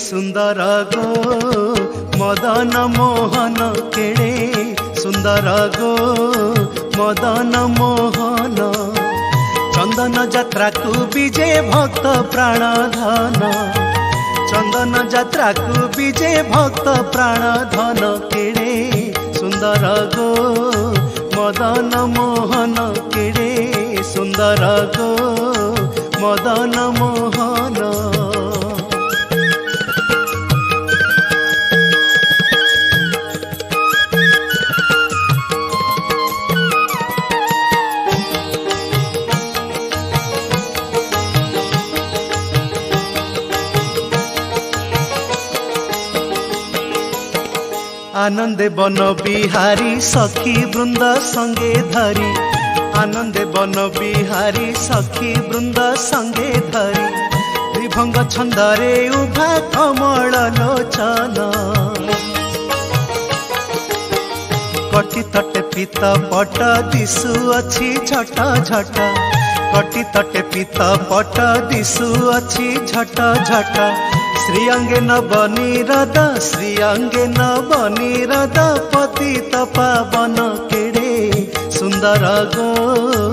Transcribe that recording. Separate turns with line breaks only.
सुंदर गो मदन मोहन केड़े सुंदर गो मदन मोहन चंदन यात्रा को विजय भक्त प्राण धन चंदन यात्रा को विजय भक्त प्राण धन केड़े सुंदर गो मदन मोहन केड़े सुंदर गो मदन मोहन। आनंदे बन बिहारी सखी वृंद संगे धरी आनंदे बन बिहारी सखी वृंद संगे धरी विभंग छंदरे उभा कमल लोचन कटी तटे पीत पट दिशु अच्छी झट झट कटी तटे पीत पट दिशु अच्छी झट झट श्रीअंगे नवनीरद श्रीअंगे नवनीरद पतित पावन केड़े सुंदर गो।